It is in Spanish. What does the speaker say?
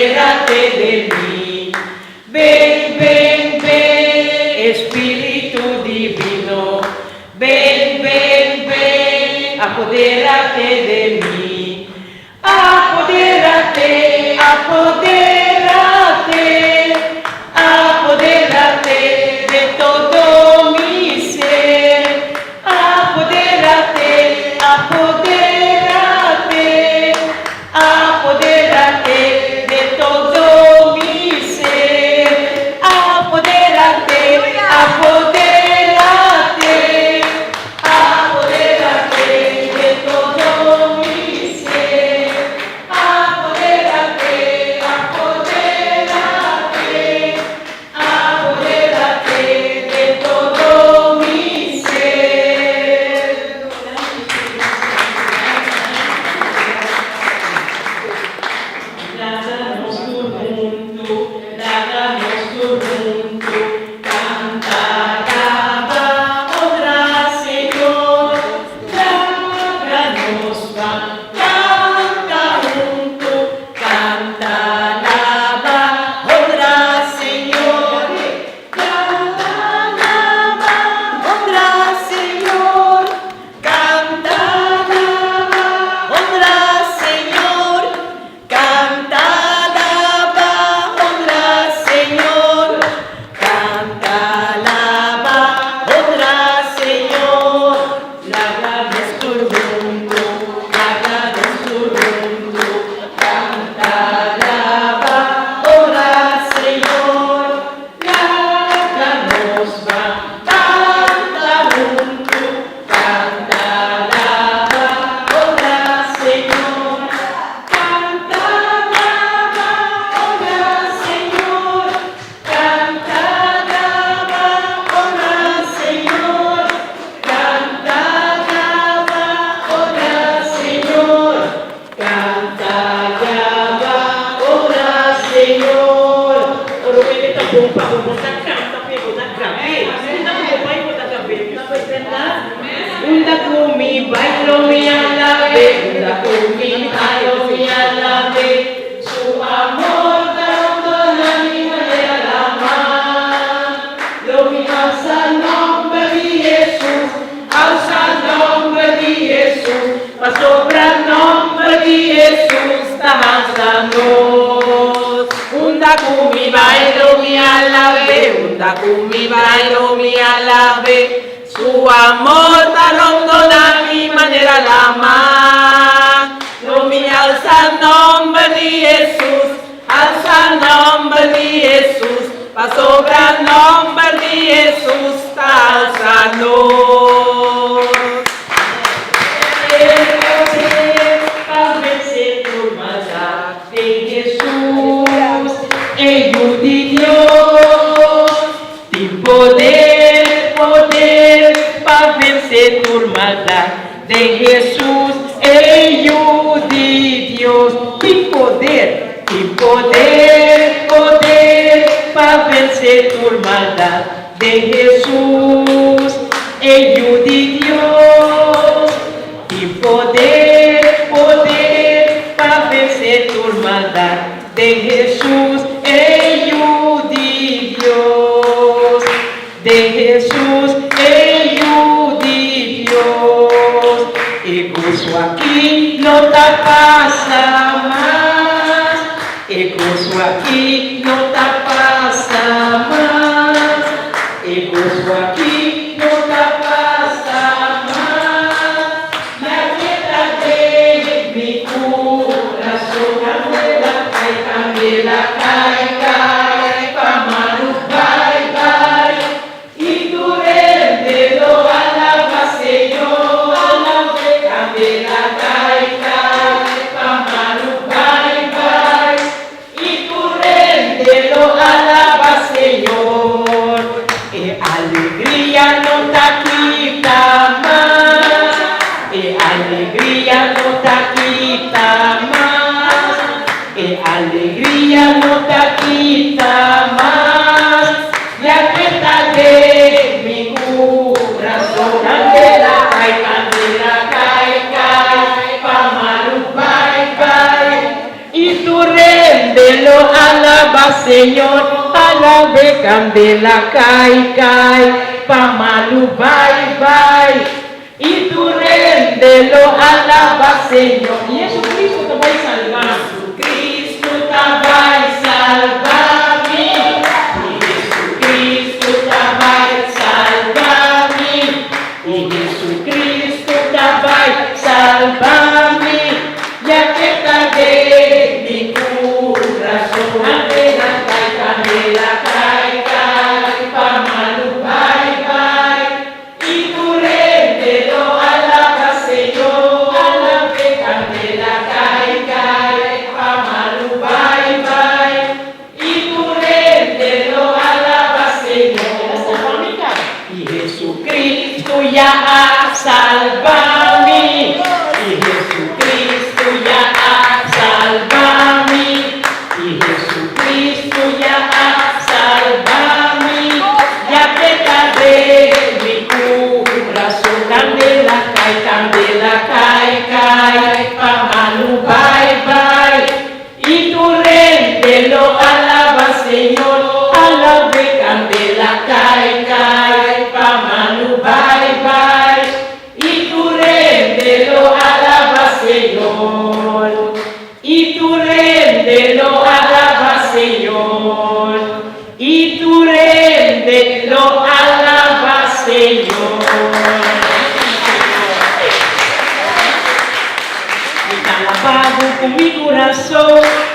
apodérate de mí. Ven, ven, ven, Espíritu Divino. Ven, ven, ven, apodérate de mí. Apodérate, apodérate, apodérate de todo mi ser. Apodérate, apodérate, apodérate de todo mi ser. Apodérate, apodérate, apodérate de todo mi ser. Apodérate, apodérate, apodérate de todo mi ser. Ládanos tu mundo, ládanos tu mundo, canta, alaba, honra, Señor, ládanos pan, canta junto, canta, alaba, honra, Señor, canta, alaba, honra, Señor, canta, alaba, honra, Señor. Canta, alaba, honra, Señor. Canta, alaba, honra, Señor. Ládanos tu mundo, ládanos tu mundo. Canta, alaba, honra, Señor. Ládanos pan, canta junto. Canta, alaba, honra, Señor. Canta, alaba, honra, Señor. Canta, alaba, honra, Señor. Canta, alaba, honra, Señor. Canta, alaba, honra, Señor. Oro pwede ka buong pag-umunang kanta, pero nagkabi. Nagkubay mo nagkabi. Unda kumi bailo mi alabe, unda kumi bailo mi alabe. Su amor perdona mi alma. Lo mi alza el nombre de Jesús, alza el nombre de Jesús, pa sobre el nombre de Jesús tahansanos. Unda kumi bailo mi alabe, unda kumi bailo mi alabe. Su amor perdona mi manera la más. No me alza el nombre de Jesús, alza el nombre de Jesús, pa sobre el nombre de Jesús, alzanos. El poder para vencer tu maldad de Jesús, ello de Dios, sin poder, poder para vencer tu maldad de Jesús, ello de Dios, sin poder, poder para vencer tu maldad de Jesús, ello de Dios, sin poder, poder para vencer tu maldad de Jesús, ello de Dios, de Jesús, ello de Dios. Y gozo aquí no te pasa más, y gozo aquí no te pasa más, y gozo aquí no te pasa más. La quieta de mi corazón, candela, cae, pa' mano, bye. Y tú eres lo alaba, Señor, candela, cae, pa' mano, bye. Y tú eres lo alaba, Señor. Alegría no te quita más, alegría no te quita más, alegría no te quita más. La quieta de mi corazón, candela, cae, pa' mano, bye. Y tú réndelo Señor, alabe, candela, cae, pamalu, bye, y tu rendelo, alaba, Señor. Y Jesucristo te va a salvar. Jesucristo te va a salvar. Y Jesucristo te va a salvar. Y Jesucristo te va a salvar. Ya que tarde mi corazón, candela, cae, pamalu, bye, y tu rendelo, alaba, Señor, alabe, candela, cae, pamalu, bye, y tu rendelo, alaba, Señor. Y Jesucristo ya ha salvado, y Jesucristo ya ha salvado, y Jesucristo ya ha salvado, ya que tarde mi corazón, candela, cae, pamalu, bye, y tu rendelo, alaba, Señor, alabe, candela, cae, pamalu, bye, y tu rendelo, alaba, Señor, y tu rendelo, alaba, Señor, y tu rendelo, alaba, Señor. Y te alabado con mi corazón.